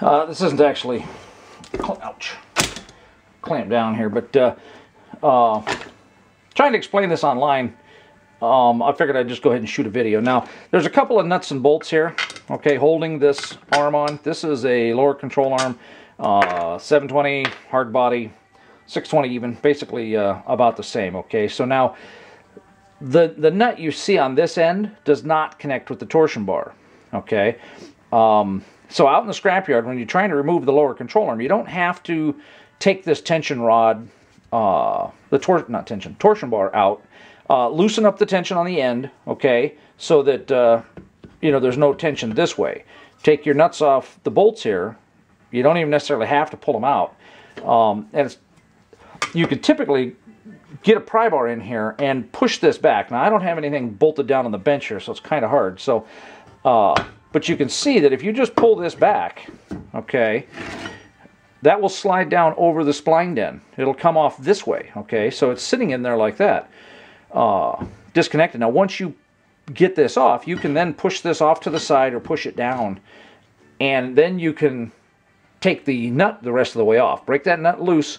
This isn't actually, ouch, clamped down here, but trying to explain this online, I figured I'd just go ahead and shoot a video. Now, there's a couple of nuts and bolts here, okay, holding this arm on. This is a lower control arm, 720 hard body, 620 even, basically about the same, okay? So now, the nut you see on this end does not connect with the torsion bar, okay? So out in the scrapyard, when you're trying to remove the lower control arm, you don't have to take this tension rod, torsion bar out, loosen up the tension on the end, okay, so that, you know, there's no tension this way. Take your nuts off the bolts here. You don't even necessarily have to pull them out. And you could typically get a pry bar in here and push this back. Now, I don't have anything bolted down on the bench here, so it's kind of hard. So, but you can see that if you just pull this back, okay, that will slide down over the spline end. It'll come off this way, okay? So it's sitting in there like that, disconnected. Now, once you get this off, you can then push this off to the side or push it down, and then you can take the nut the rest of the way off. Break that nut loose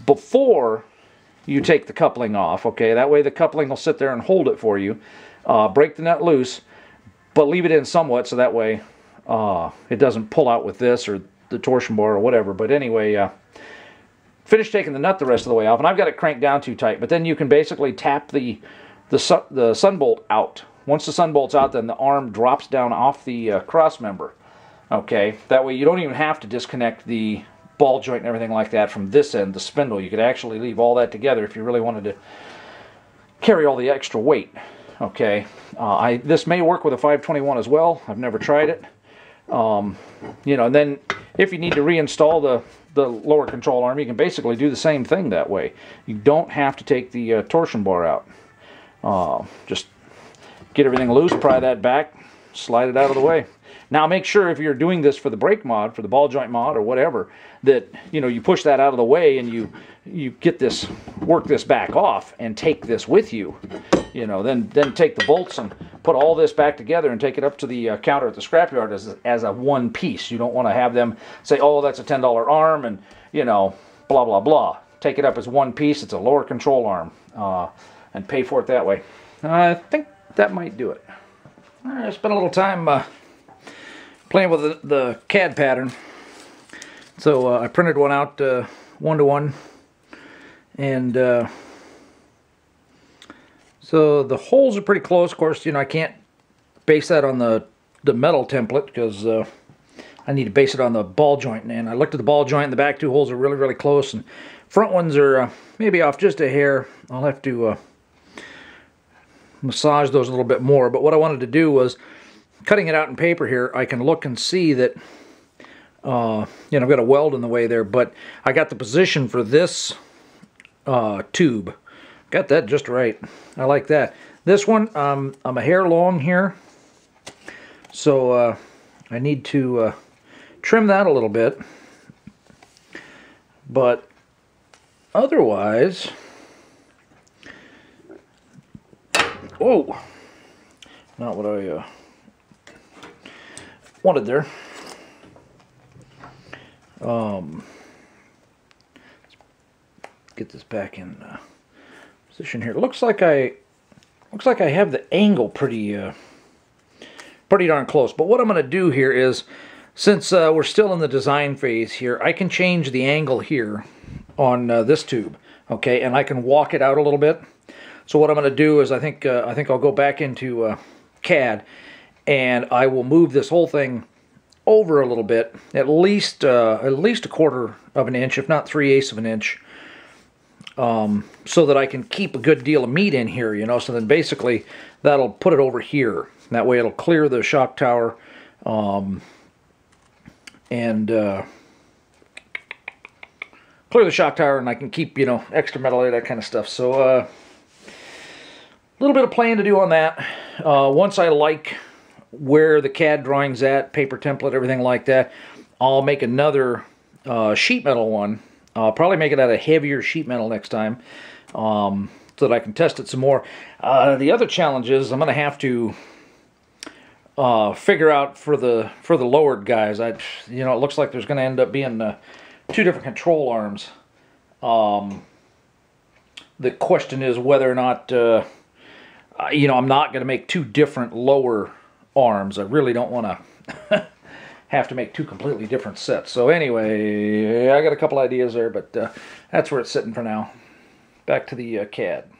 before you take the coupling off, okay? That way the coupling will sit there and hold it for you. Break the nut loose, but leave it in somewhat so that way it doesn't pull out with this or the torsion bar or whatever. But anyway, finish taking the nut the rest of the way off, and I've got it cranked down too tight, but then you can basically tap the sun bolt out. Once the sun bolt's out, then the arm drops down off the cross member, okay? That way you don't even have to disconnect the ball joint and everything like that from this end, the spindle. You could actually leave all that together if you really wanted to carry all the extra weight, okay? This may work with a 521 as well. I've never tried it. You know, and then if you need to reinstall the lower control arm, you can basically do the same thing that way. You don't have to take the torsion bar out. Just get everything loose, pry that back, slide it out of the way. Now make sure if you're doing this for the brake mod, for the ball joint mod or whatever, that, you know, you push that out of the way and you get this, work this back off and take this with you. You know, then take the bolts and put all this back together and take it up to the counter at the scrapyard as a one piece. You don't want to have them say, oh, that's a $10 arm and, you know, blah, blah, blah. Take it up as one piece. It's a lower control arm, and pay for it that way. I think that might do it. I spent a little time playing with the CAD pattern. So I printed one out 1-to-1, and so the holes are pretty close. Of course, you know, I can't base that on the metal template because I need to base it on the ball joint. And I looked at the ball joint, and the back two holes are really, really close, and front ones are maybe off just a hair. I'll have to massage those a little bit more. But what I wanted to do was, cutting it out in paper here, I can look and see that, you know, I've got a weld in the way there, but I got the position for this tube. Got that just right. I like that. This one, I'm a hair long here, so I need to trim that a little bit. But otherwise, oh, not what I wanted there. Let's get this back in position here. It looks like I have the angle pretty darn close. But what I'm going to do here is, since we're still in the design phase here, I can change the angle here on this tube, okay, and I can walk it out a little bit. So what I'm going to do is I think I'll go back into CAD, and I will move this whole thing over a little bit, at least a 1/4 of an inch, if not 3/8 of an inch, so that I can keep a good deal of meat in here, you know. So then basically that'll put it over here. That way it'll clear the shock tower, and clear the shock tower, and I can keep, you know, extra metal there, that kind of stuff. So a little bit of playing to do on that. Once I like where the CAD drawing's at, paper template, everything like that, I'll make another sheet metal one. I'll probably make it out of heavier sheet metal next time, so that I can test it some more. The other challenge is I'm going to have to figure out for the lowered guys. It looks like there's going to end up being 2 different control arms. The question is whether or not, I'm not going to make 2 different lower arms. I really don't want to have to make 2 completely different sets. So anyway, I got a couple ideas there, but that's where it's sitting for now. Back to the CAD.